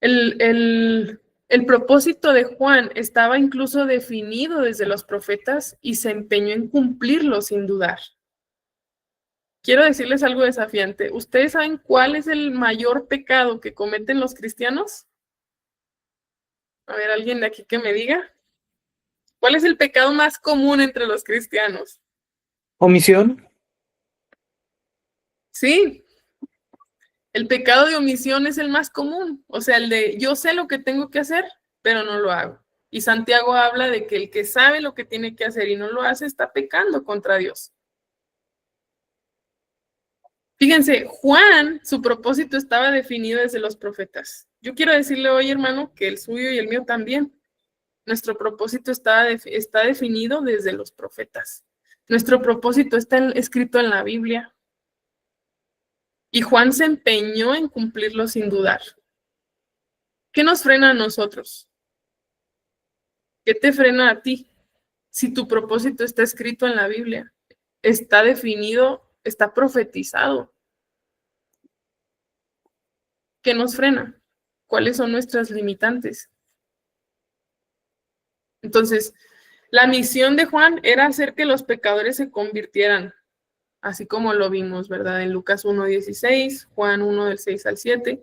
El propósito de Juan estaba incluso definido desde los profetas y se empeñó en cumplirlo sin dudar. Quiero decirles algo desafiante. ¿Ustedes saben cuál es el mayor pecado que cometen los cristianos? A ver, alguien de aquí que me diga. ¿Cuál es el pecado más común entre los cristianos? ¿Omisión? Sí, el pecado de omisión es el más común. O sea, el de yo sé lo que tengo que hacer, pero no lo hago. Y Santiago habla de que el que sabe lo que tiene que hacer y no lo hace está pecando contra Dios. Fíjense, Juan, su propósito estaba definido desde los profetas. Yo quiero decirle hoy, hermano, que el suyo y el mío también. Nuestro propósito está definido desde los profetas. Nuestro propósito está escrito en la Biblia. Y Juan se empeñó en cumplirlo sin dudar. ¿Qué nos frena a nosotros? ¿Qué te frena a ti? Si tu propósito está escrito en la Biblia, está definido, está profetizado. ¿Qué nos frena? ¿Cuáles son nuestras limitantes? Entonces, la misión de Juan era hacer que los pecadores se convirtieran, así como lo vimos, ¿verdad? En Lucas 1:16, Juan 1 del 6 al 7.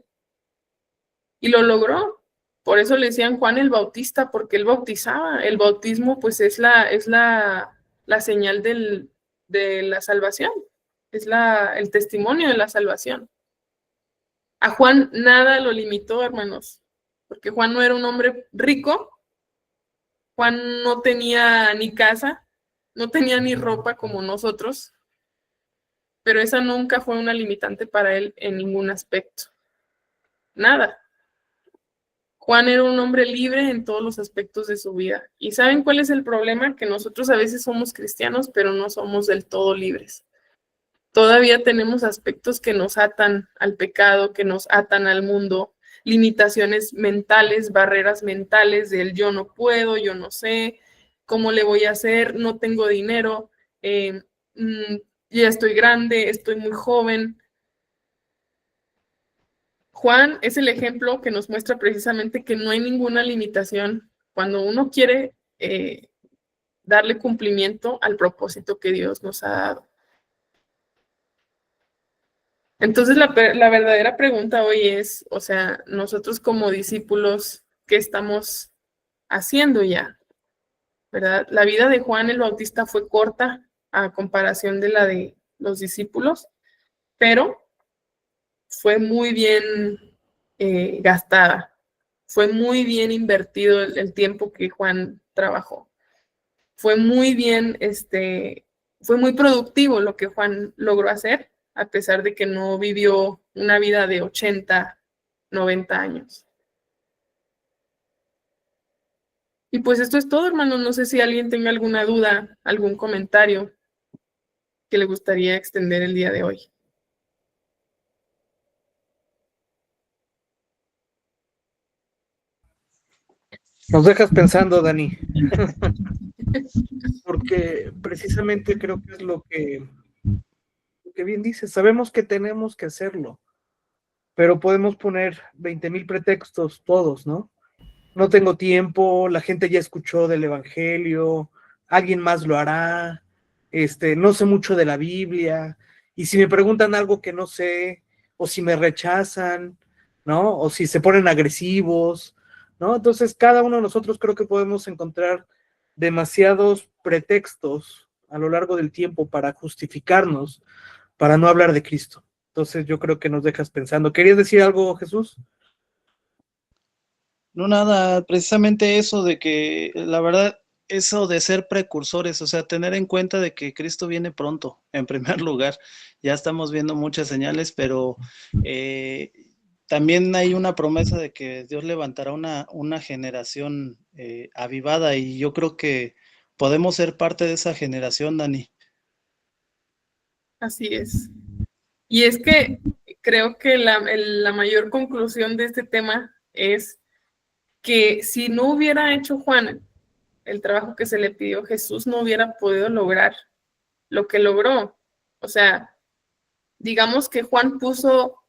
Y lo logró. Por eso le decían Juan el Bautista, porque él bautizaba. El bautismo, pues, es la señal de la salvación. Es el testimonio de la salvación. A Juan nada lo limitó, hermanos, porque Juan no era un hombre rico. Juan no tenía ni casa, no tenía ni ropa como nosotros, pero esa nunca fue una limitante para él en ningún aspecto. Nada. Juan era un hombre libre en todos los aspectos de su vida. ¿Y saben cuál es el problema? Que nosotros a veces somos cristianos, pero no somos del todo libres. Todavía tenemos aspectos que nos atan al pecado, que nos atan al mundo, limitaciones mentales, barreras mentales del yo no puedo, yo no sé, cómo le voy a hacer, no tengo dinero, ya estoy grande, estoy muy joven. Juan es el ejemplo que nos muestra precisamente que no hay ninguna limitación cuando uno quiere darle cumplimiento al propósito que Dios nos ha dado. Entonces, la verdadera pregunta hoy es, o sea, nosotros como discípulos, ¿qué estamos haciendo ya? ¿Verdad? La vida de Juan el Bautista fue corta a comparación de la de los discípulos, pero fue muy bien gastada. Fue muy bien invertido el tiempo que Juan trabajó. Fue muy bien, fue muy productivo lo que Juan logró hacer, a pesar de que no vivió una vida de 80 90 años. Y pues esto es todo, hermanos. No sé si alguien tenga alguna duda, algún comentario que le gustaría extender el día de hoy. Nos dejas pensando, Dani, porque precisamente creo que es lo que bien dices. Sabemos que tenemos que hacerlo, pero podemos poner 20,000 pretextos todos, ¿no? No tengo tiempo, la gente ya escuchó del Evangelio, alguien más lo hará, no sé mucho de la Biblia, y si me preguntan algo que no sé, o si me rechazan, ¿no? O si se ponen agresivos, ¿no? Entonces, cada uno de nosotros creo que podemos encontrar demasiados pretextos a lo largo del tiempo para justificarnos, para no hablar de Cristo. Entonces, yo creo que nos dejas pensando. ¿Querías decir algo, Jesús? No, nada, precisamente eso de que, la verdad, eso de ser precursores, o sea, tener en cuenta de que Cristo viene pronto, en primer lugar. Ya estamos viendo muchas señales, pero también hay una promesa de que Dios levantará una generación avivada y yo creo que podemos ser parte de esa generación, Dani. Así es. Y es que creo que la mayor conclusión de este tema es que si no hubiera hecho Juan el trabajo que se le pidió, Jesús no hubiera podido lograr lo que logró. O sea, digamos que Juan puso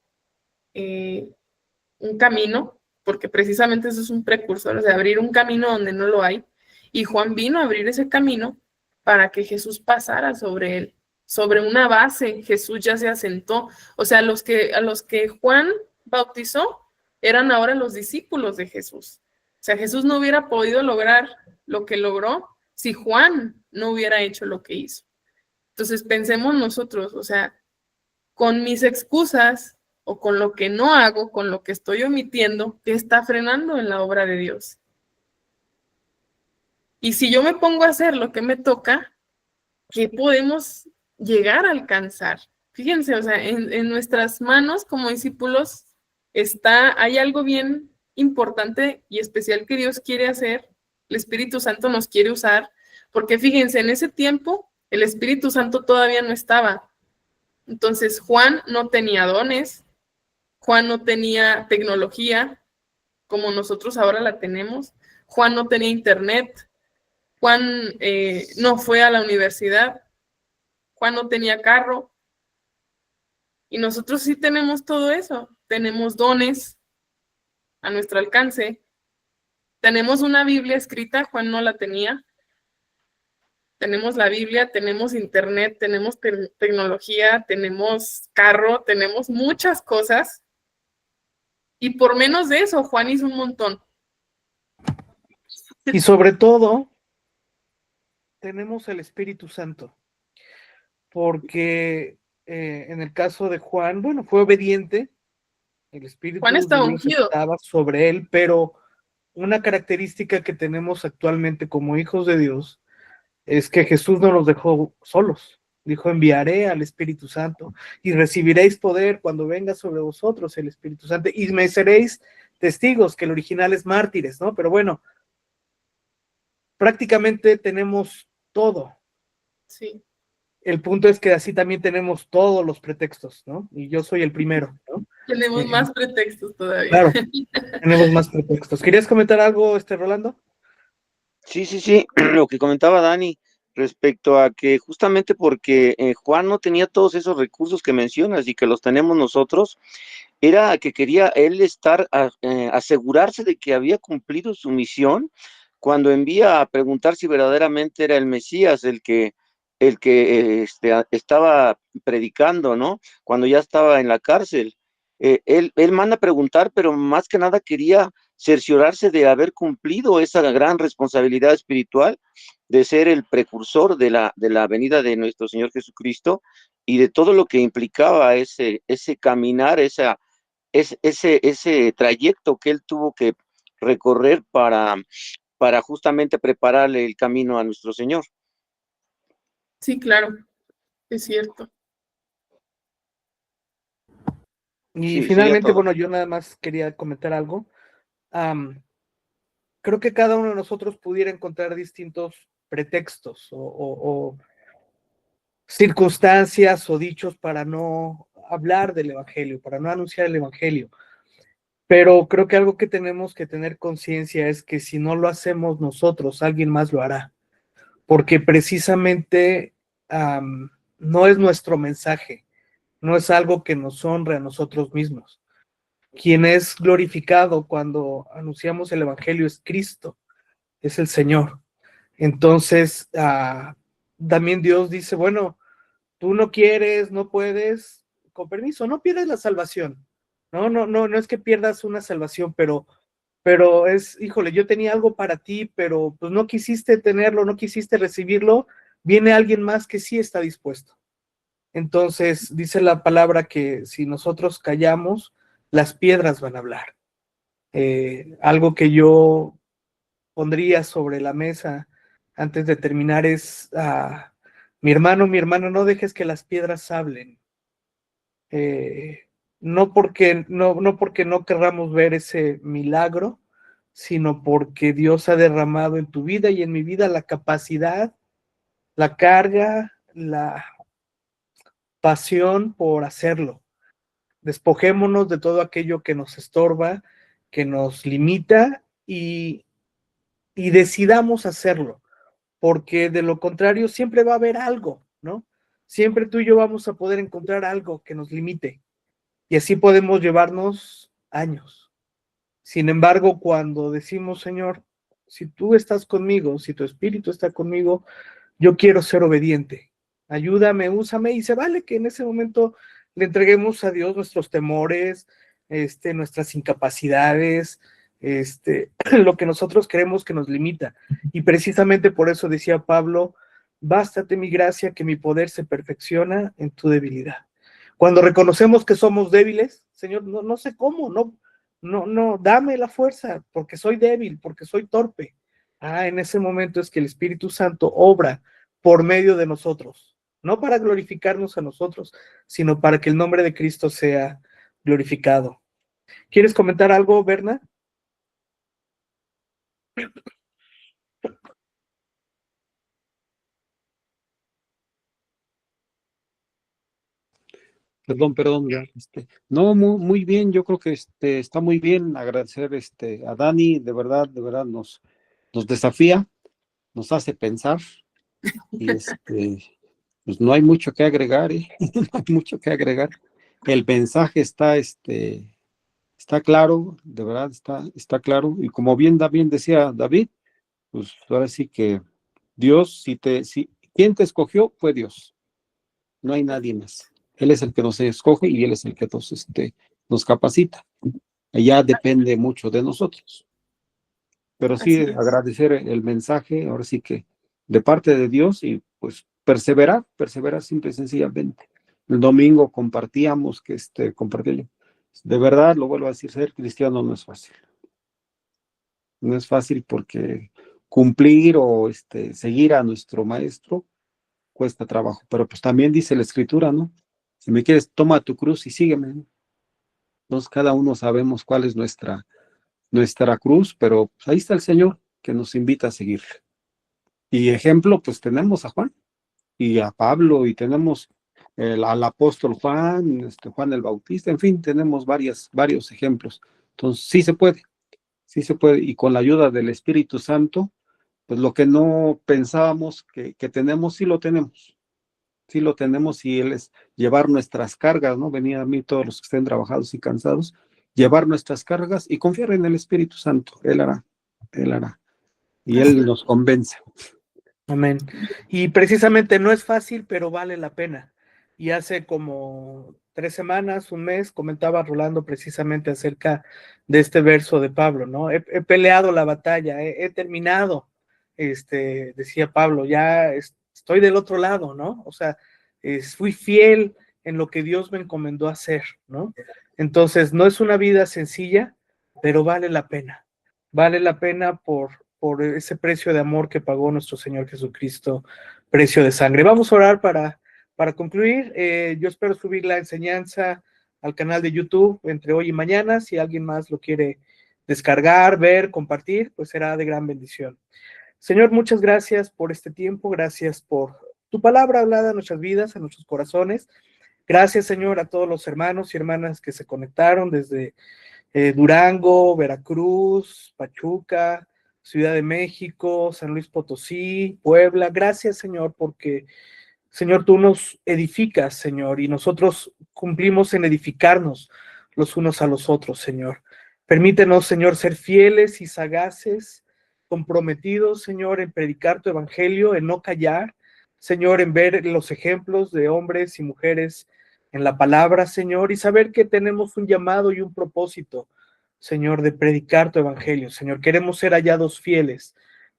un camino, porque precisamente eso es un precursor, o sea, abrir un camino donde no lo hay, y Juan vino a abrir ese camino para que Jesús pasara sobre él, sobre una base. Jesús ya se asentó, o sea, a los que Juan bautizó eran ahora los discípulos de Jesús. O sea, Jesús no hubiera podido lograr lo que logró si Juan no hubiera hecho lo que hizo. Entonces pensemos nosotros, o sea, con mis excusas o con lo que no hago, con lo que estoy omitiendo, ¿qué está frenando en la obra de Dios? Y si yo me pongo a hacer lo que me toca, ¿qué podemos llegar a alcanzar? Fíjense, o sea, en nuestras manos como discípulos hay algo bien importante y especial que Dios quiere hacer. El Espíritu Santo nos quiere usar, porque fíjense, en ese tiempo el Espíritu Santo todavía no estaba. Entonces Juan no tenía dones, Juan no tenía tecnología como nosotros ahora la tenemos, Juan no tenía internet, Juan no fue a la universidad, Juan no tenía carro, y nosotros sí tenemos todo eso, tenemos dones a nuestro alcance, tenemos una Biblia escrita, Juan no la tenía, tenemos la Biblia, tenemos internet, tenemos tecnología, tenemos carro, tenemos muchas cosas, y por menos de eso, Juan hizo un montón. Y sobre todo, tenemos el Espíritu Santo, porque en el caso de Juan, bueno, fue obediente, el Juan Espíritu de está Dios ungido. estaba sobre él, pero una característica que tenemos actualmente como hijos de Dios es que Jesús no nos dejó solos. Dijo, enviaré al Espíritu Santo y recibiréis poder cuando venga sobre vosotros el Espíritu Santo y me seréis testigos, que el original es mártires, ¿no? Pero bueno, prácticamente tenemos todo. Sí. El punto es que así también tenemos todos los pretextos, ¿no? Y yo soy el primero, ¿no? Tenemos más pretextos todavía. Claro, tenemos más pretextos. ¿Querías comentar algo, Rolando? Sí, lo que comentaba Dani respecto a que justamente porque Juan no tenía todos esos recursos que mencionas y que los tenemos nosotros, era que quería él asegurarse de que había cumplido su misión cuando envía a preguntar si verdaderamente era el Mesías el que estaba predicando, ¿no? Cuando ya estaba en la cárcel. Él manda a preguntar, pero más que nada quería cerciorarse de haber cumplido esa gran responsabilidad espiritual de ser el precursor de la venida de nuestro Señor Jesucristo y de todo lo que implicaba ese caminar, ese trayecto que él tuvo que recorrer para justamente prepararle el camino a nuestro Señor. Sí, claro, es cierto. Y Sí, sería finalmente, todo. bueno, yo nada más quería comentar algo. Creo que cada uno de nosotros pudiera encontrar distintos pretextos o circunstancias o dichos para no hablar del Evangelio, para no anunciar el Evangelio. Pero creo que algo que tenemos que tener conciencia es que si no lo hacemos nosotros, alguien más lo hará. Porque precisamente no es nuestro mensaje, no es algo que nos honre a nosotros mismos. Quien es glorificado cuando anunciamos el Evangelio es Cristo, es el Señor. Entonces, también Dios dice, bueno, tú no quieres, no puedes, con permiso, no pierdes la salvación. No es que pierdas una salvación, pero es, híjole, yo tenía algo para ti, pero pues no quisiste tenerlo, no quisiste recibirlo, viene alguien más que sí está dispuesto. Entonces, dice la palabra que si nosotros callamos, las piedras van a hablar. Algo que yo pondría sobre la mesa antes de terminar es, mi hermano, no dejes que las piedras hablen. No porque no querramos ver ese milagro, sino porque Dios ha derramado en tu vida y en mi vida la capacidad, la carga, la pasión por hacerlo. Despojémonos de todo aquello que nos estorba, que nos limita y decidamos hacerlo, porque de lo contrario siempre va a haber algo, ¿no? Siempre tú y yo vamos a poder encontrar algo que nos limite y así podemos llevarnos años. Sin embargo, cuando decimos, Señor, si tú estás conmigo, si tu espíritu está conmigo, yo quiero ser obediente. Ayúdame, úsame, y se vale que en ese momento le entreguemos a Dios nuestros temores, nuestras incapacidades, lo que nosotros creemos que nos limita. Y precisamente por eso decía Pablo, bástate mi gracia, que mi poder se perfecciona en tu debilidad. Cuando reconocemos que somos débiles, Señor, no sé cómo, dame la fuerza, porque soy débil, porque soy torpe. En ese momento es que el Espíritu Santo obra por medio de nosotros, no para glorificarnos a nosotros, sino para que el nombre de Cristo sea glorificado. ¿Quieres comentar algo, Berna? Perdón, ya, no, muy bien, yo creo que está muy bien agradecer a Dani, de verdad nos desafía, nos hace pensar y pues no hay mucho que agregar, ¿eh? No hay mucho que agregar. El mensaje está claro, de verdad está claro, y como bien decía David, pues ahora sí que Dios, quien te escogió fue Dios, no hay nadie más. Él es el que nos escoge y Él es el que nos capacita. Ya depende mucho de nosotros. Pero sí, agradecer el mensaje, ahora sí que de parte de Dios y pues perseverar simple y sencillamente. El domingo compartíamos compartir. De verdad, lo vuelvo a decir, ser cristiano no es fácil. No es fácil porque cumplir o seguir a nuestro maestro cuesta trabajo, pero pues también dice la escritura, ¿no? Si me quieres, toma tu cruz y sígueme, ¿no? Entonces cada uno sabemos cuál es nuestra cruz, pero pues, ahí está el Señor que nos invita a seguir. Y ejemplo, pues tenemos a Juan y a Pablo y tenemos al apóstol Juan, Juan el Bautista, en fin, tenemos varios ejemplos. Entonces sí se puede, y con la ayuda del Espíritu Santo, pues lo que no pensábamos que tenemos, sí lo tenemos y Él es llevar nuestras cargas, ¿no? Venir a mí todos los que estén trabajados y cansados, llevar nuestras cargas y confiar en el Espíritu Santo, Él hará, y Él nos convence. Amén. Y precisamente no es fácil, pero vale la pena. Y hace como 3 semanas, un mes, comentaba Rolando precisamente acerca de este verso de Pablo, ¿no? He peleado la batalla, he terminado, decía Pablo, ya estoy del otro lado, ¿no? O sea, fui fiel en lo que Dios me encomendó hacer, ¿no? Entonces, no es una vida sencilla, pero vale la pena. Vale la pena por ese precio de amor que pagó nuestro Señor Jesucristo, precio de sangre. Vamos a orar para concluir. Yo espero subir la enseñanza al canal de YouTube entre hoy y mañana. Si alguien más lo quiere descargar, ver, compartir, pues será de gran bendición. Señor, muchas gracias por este tiempo, gracias por tu palabra hablada en nuestras vidas, en nuestros corazones. Gracias, Señor, a todos los hermanos y hermanas que se conectaron desde Durango, Veracruz, Pachuca, Ciudad de México, San Luis Potosí, Puebla. Gracias, Señor, porque, Señor, tú nos edificas, Señor, y nosotros cumplimos en edificarnos los unos a los otros, Señor. Permítenos, Señor, ser fieles y sagaces, comprometidos, Señor, en predicar tu evangelio, en no callar, Señor, en ver los ejemplos de hombres y mujeres en la palabra, Señor, y saber que tenemos un llamado y un propósito, Señor, de predicar tu evangelio. Señor, queremos ser hallados fieles,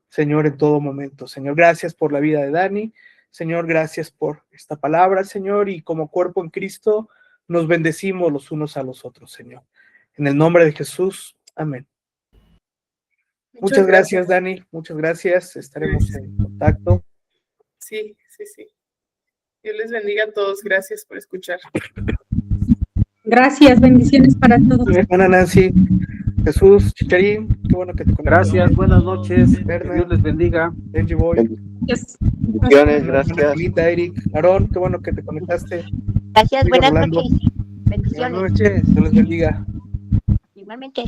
Señor, en todo momento. Señor, gracias por la vida de Dani. Señor, gracias por esta palabra, Señor, y como cuerpo en Cristo nos bendecimos los unos a los otros, Señor. En el nombre de Jesús, amén. Muchas gracias, Dani. Muchas gracias. Estaremos en contacto. Sí. Dios les bendiga a todos. Gracias por escuchar. Gracias, bendiciones para todos. Mi hermana Nancy, Jesús, Chicharín, qué bueno que te conectaste. Gracias, buenas noches. Que Berna, Dios les bendiga. Benji Boy, Bendiciones, gracias. Lita, Eric, Aarón, qué bueno que te conectaste. Gracias, Amigo buenas Rolando. noches. Buenas Bendiciones. noches, Dios les bendiga. Igualmente.